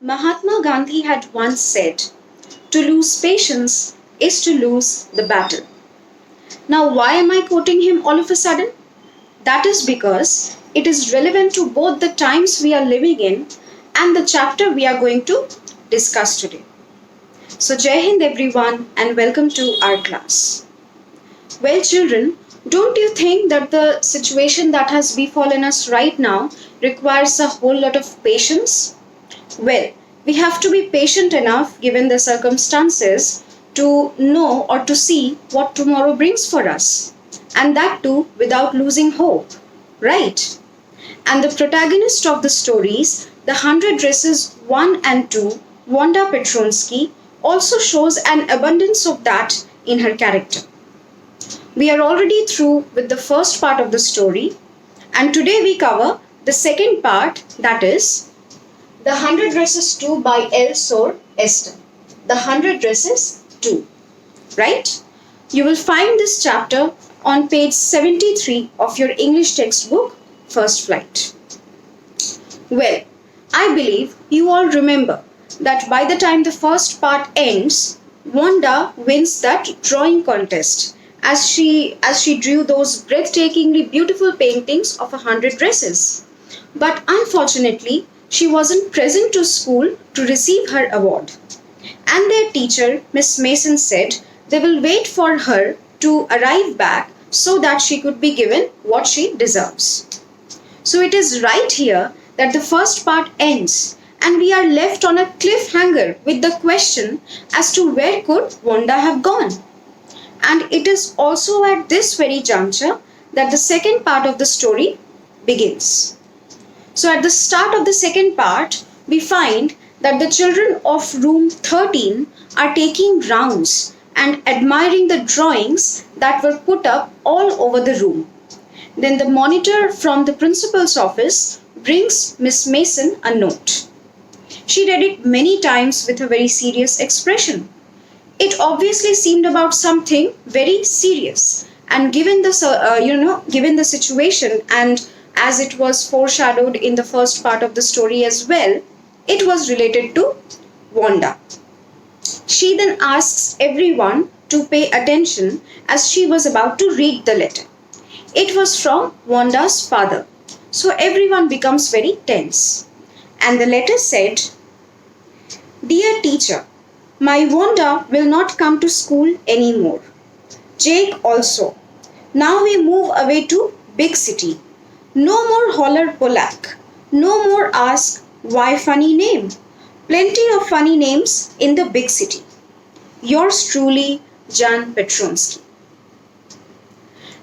Mahatma Gandhi had once said, to lose patience is to lose the battle. Now, why am I quoting him all of a sudden? That is because it is relevant to both the times we are living in and the chapter we are going to discuss today. So, Jai Hind everyone, and welcome to our class. Well, children, don't you think that the situation that has befallen us right now requires a whole lot of patience? Well, we have to be patient enough given the circumstances to know or to see what tomorrow brings for us. And that too without losing hope. Right? And the protagonist of the stories, the Hundred Dresses 1 and 2, Wanda Petronsky, also shows an abundance of that in her character. We are already through with the first part of the story, and today we cover the second part, that is the Hundred Dresses 2 by Bsor, Ester. The Hundred Dresses 2. Right? You will find this chapter on page 73 of your English textbook, First Flight. Well, I believe you all remember that by the time the first part ends, Wanda wins that drawing contest as she drew those breathtakingly beautiful paintings of 100 dresses. But unfortunately, she wasn't present to school to receive her award. And their teacher, Miss Mason, said they will wait for her to arrive back so that she could be given what she deserves. So it is right here that the first part ends and we are left on a cliffhanger with the question as to where could Wanda have gone. And it is also at this very juncture that the second part of the story begins. So at the start of the second part, we find that the children of room 13 are taking rounds and admiring the drawings that were put up all over the room. Then the monitor from the principal's office brings Miss Mason a note. She read it many times with a very serious expression. It obviously seemed about something very serious, and given the situation, and as it was foreshadowed in the first part of the story as well, it was related to Wanda. She then asks everyone to pay attention as she was about to read the letter. It was from Wanda's father, so everyone becomes very tense. And the letter said, Dear teacher, my Wanda will not come to school anymore. Jake also. Now we move away to big city. No more holler Polak. No more ask why funny name. Plenty of funny names in the big city. Yours truly, Jan Petronsky.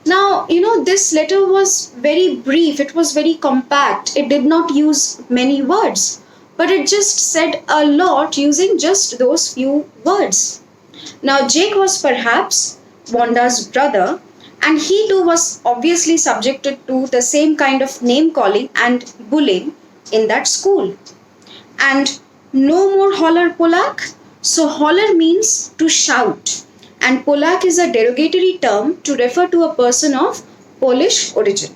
Now, this letter was very brief, it was very compact, it did not use many words, but it just said a lot using just those few words. Now, Jake was perhaps Wanda's brother, and he too was obviously subjected to the same kind of name calling and bullying in that school. And no more holler Polak. So, holler means to shout, and Polak is a derogatory term to refer to a person of Polish origin.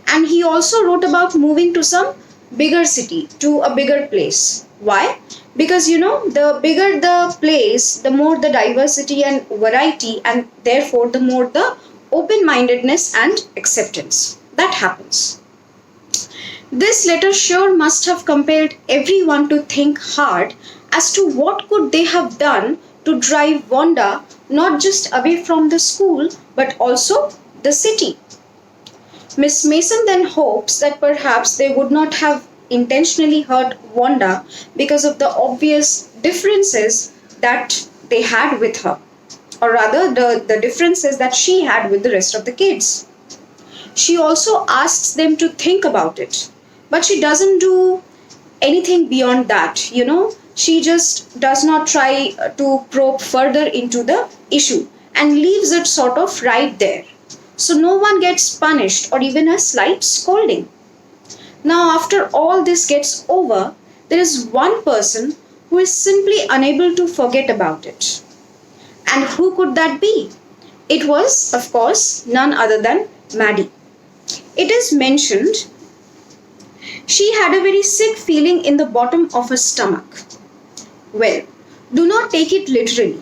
And he also wrote about moving to some bigger city, to a bigger place. Why? Because the bigger the place, the more the diversity and variety, and therefore the more the open mindedness and acceptance that happens. This letter sure must have compelled everyone to think hard as to what could they have done to drive Wanda not just away from the school but also the city. Miss Mason then hopes that perhaps they would not have intentionally hurt Wanda because of the obvious differences that they had with her, or rather the differences that she had with the rest of the kids. She also asks them to think about it, but she doesn't do anything beyond that. She just does not try to probe further into the issue and leaves it sort of right there. So no one gets punished or even a slight scolding. Now, after all this gets over, there is one person who is simply unable to forget about it. And who could that be? It was, of course, none other than Maddie. It is mentioned She had a very sick feeling in the bottom of her stomach. Well, do not take it literally.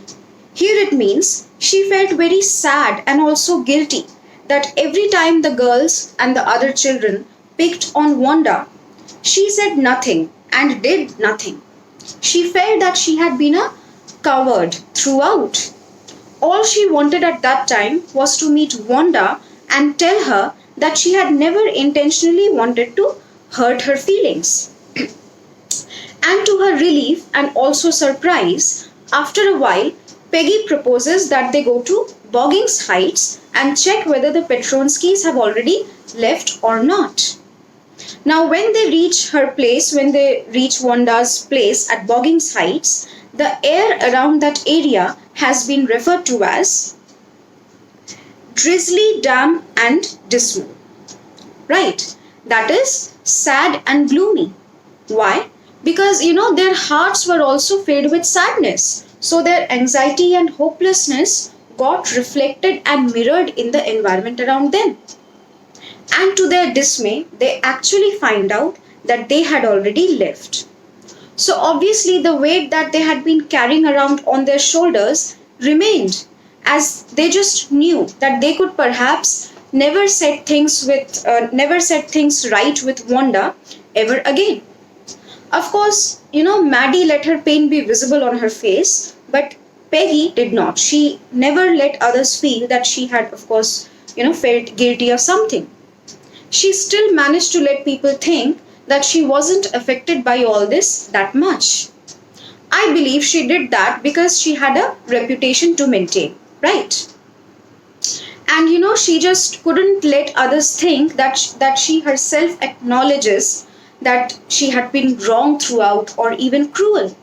Here it means she felt very sad and also guilty that every time the girls and the other children picked on Wanda, she said nothing and did nothing. She felt that she had been a coward throughout. All she wanted at that time was to meet Wanda and tell her that she had never intentionally wanted to hurt her feelings. And to her relief and also surprise, after a while, Peggy proposes that they go to Boggins Heights and check whether the Petronskis have already left or not. Now, when they reach Wanda's place at Boggins Heights, the air around that area has been referred to as drizzly, damp, and dismal. Right? That is sad and gloomy. Why? Because their hearts were also filled with sadness. So their anxiety and hopelessness got reflected and mirrored in the environment around them. And to their dismay, they actually find out that they had already left. So obviously, the weight that they had been carrying around on their shoulders remained, as they just knew that they could perhaps never set things right with Wanda ever again. Of course, Maddie let her pain be visible on her face, but Peggy did not. She never let others feel that she had, of course, felt guilty of something. She still managed to let people think that she wasn't affected by all this that much. I believe she did that because she had a reputation to maintain, right? And she just couldn't let others think that she herself acknowledges that she had been wrong throughout or even cruel.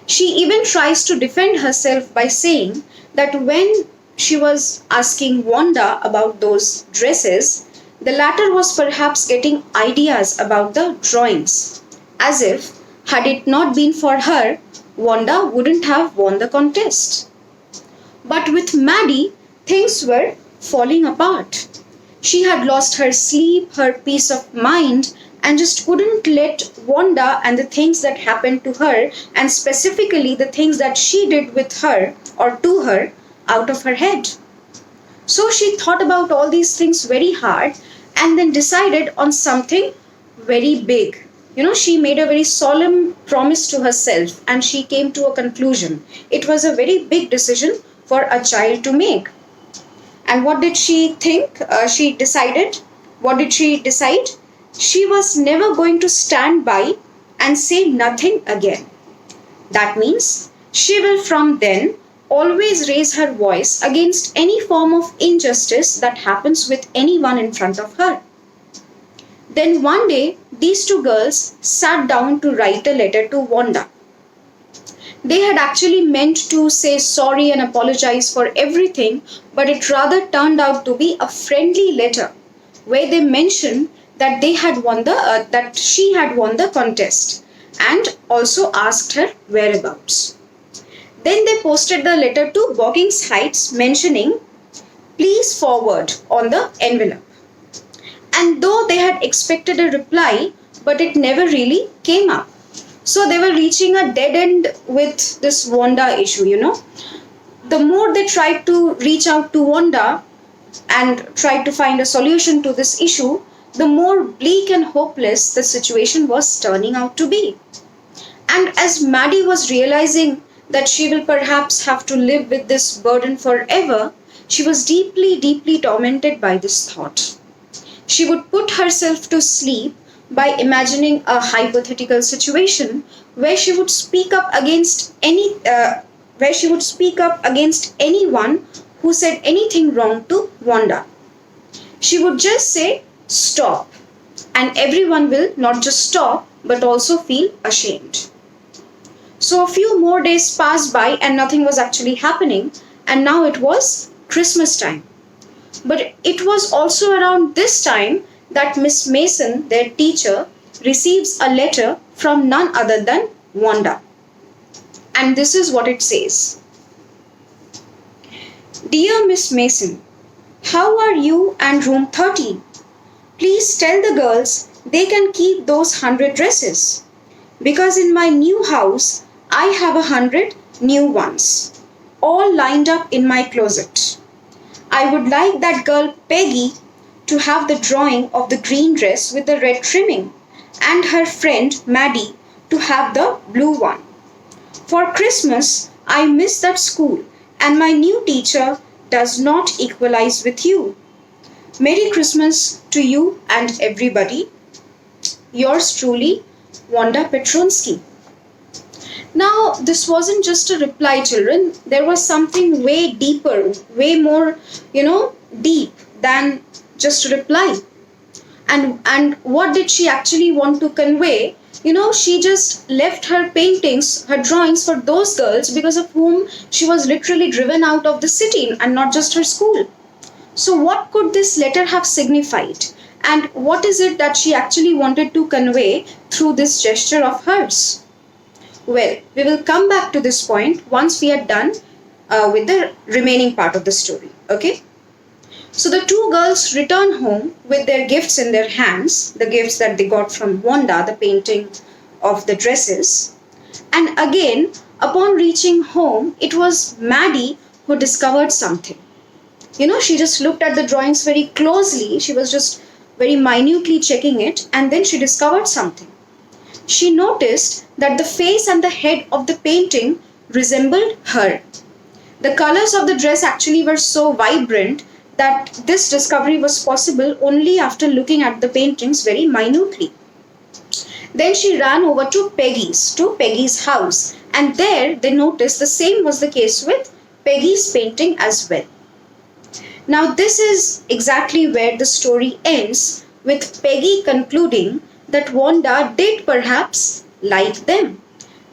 She even tries to defend herself by saying that when she was asking Wanda about those dresses, the latter was perhaps getting ideas about the drawings, as if, had it not been for her, Wanda wouldn't have won the contest. But with Maddie, things were falling apart. She had lost her sleep, her peace of mind, and just couldn't let Wanda and the things that happened to her, and specifically the things that she did with her or to her, out of her head. So she thought about all these things very hard and then decided on something very big. She made a very solemn promise to herself and she came to a conclusion. It was a very big decision for a child to make. And what did she think? She decided. What did she decide? She was never going to stand by and say nothing again. That means she will from then always raise her voice against any form of injustice that happens with anyone in front of her. Then one day, these two girls sat down to write a letter to Wanda. They had actually meant to say sorry and apologize for everything, but it rather turned out to be a friendly letter where they mentioned that that she had won the contest and also asked her whereabouts. Then they posted the letter to Boggins Heights mentioning, please forward on the envelope. And though they had expected a reply, but it never really came up. So they were reaching a dead end with this Wanda issue. The more they tried to reach out to Wanda and tried to find a solution to this issue, the more bleak and hopeless the situation was turning out to be. And as Maddie was realizing that she will perhaps have to live with this burden forever, she was deeply, deeply tormented by this thought. She would put herself to sleep by imagining a hypothetical situation where she would speak up against anyone who said anything wrong to Wanda. She would just say stop, and everyone will not just stop but also feel ashamed. So a few more days passed by and nothing was actually happening, and now it was Christmas time. But it was also around this time that Miss Mason, their teacher, receives a letter from none other than Wanda. And this is what it says. Dear Miss Mason, how are you and room 13? Please tell the girls they can keep those 100 dresses. Because in my new house, I have 100 new ones, all lined up in my closet. I would like that girl Peggy to have the drawing of the green dress with the red trimming, and her friend Maddie to have the blue one. For Christmas, I miss that school, and my new teacher does not equalize with you. Merry Christmas to you and everybody. Yours truly, Wanda Petronsky. Now, this wasn't just a reply, children. There was something way deeper, way more, deep than just a reply. And what did she actually want to convey? She just left her paintings, her drawings for those girls because of whom she was literally driven out of the city and not just her school. So, what could this letter have signified? And what is it that she actually wanted to convey through this gesture of hers? Well, we will come back to this point once we are done with the remaining part of the story. Okay? So the two girls return home with their gifts in their hands, the gifts that they got from Wanda, the painting of the dresses. And again, upon reaching home, it was Maddie who discovered something. She just looked at the drawings very closely. She was just very minutely checking it, and then she discovered something. She noticed that the face and the head of the painting resembled her. The colors of the dress actually were so vibrant that this discovery was possible only after looking at the paintings very minutely. Then she ran over to Peggy's house, and there they noticed the same was the case with Peggy's painting as well. Now, this is exactly where the story ends, with Peggy concluding that Wanda did perhaps like them,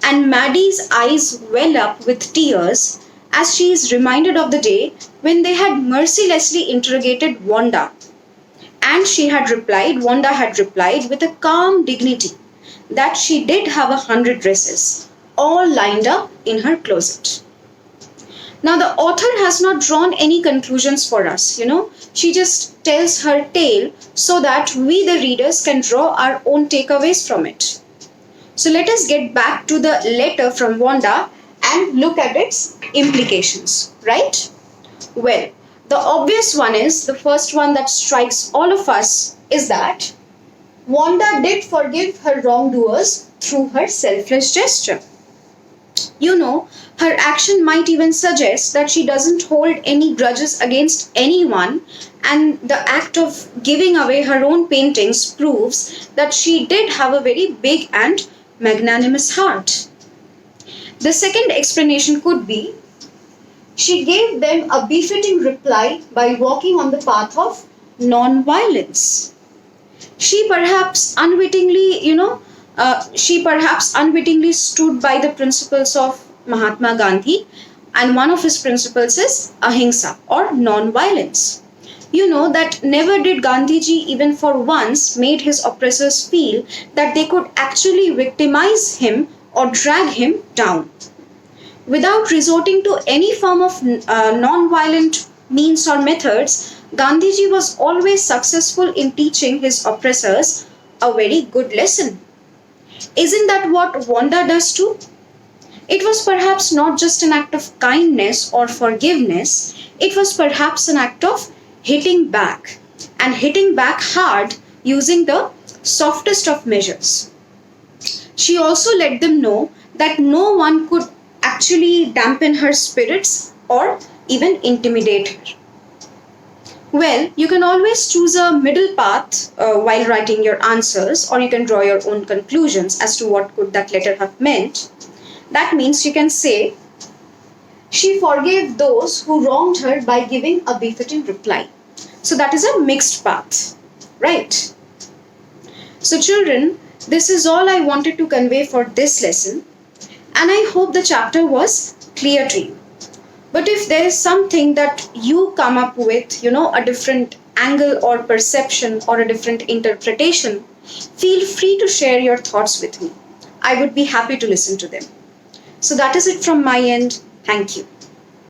and Maddie's eyes well up with tears as she is reminded of the day when they had mercilessly interrogated Wanda. And Wanda had replied with a calm dignity that she did have 100 dresses, all lined up in her closet. Now, the author has not drawn any conclusions for us, She just tells her tale so that we, the readers, can draw our own takeaways from it. So, let us get back to the letter from Wanda and look at its implications, right? Well, the obvious one is, the first one that strikes all of us is that Wanda did forgive her wrongdoers through her selfless gesture. Her action might even suggest that she doesn't hold any grudges against anyone, and the act of giving away her own paintings proves that she did have a very big and magnanimous heart. The second explanation could be she gave them a befitting reply by walking on the path of non-violence. She perhaps unwittingly, stood by the principles of Mahatma Gandhi, and one of his principles is ahimsa or non-violence. That never did Gandhiji even for once made his oppressors feel that they could actually victimize him or drag him down. Without resorting to any form of non-violent means or methods, Gandhiji was always successful in teaching his oppressors a very good lesson. Isn't that what Wanda does too? It was perhaps not just an act of kindness or forgiveness, it was perhaps an act of hitting back, and hitting back hard using the softest of measures. She also let them know that no one could actually dampen her spirits or even intimidate her. Well, you can always choose a middle path while writing your answers, or you can draw your own conclusions as to what could that letter have meant. That means you can say, she forgave those who wronged her by giving a befitting reply. So that is a mixed path, right? So children, this is all I wanted to convey for this lesson, and I hope the chapter was clear to you. But if there is something that you come up with, a different angle or perception or a different interpretation, feel free to share your thoughts with me. I would be happy to listen to them. So that is it from my end. Thank you.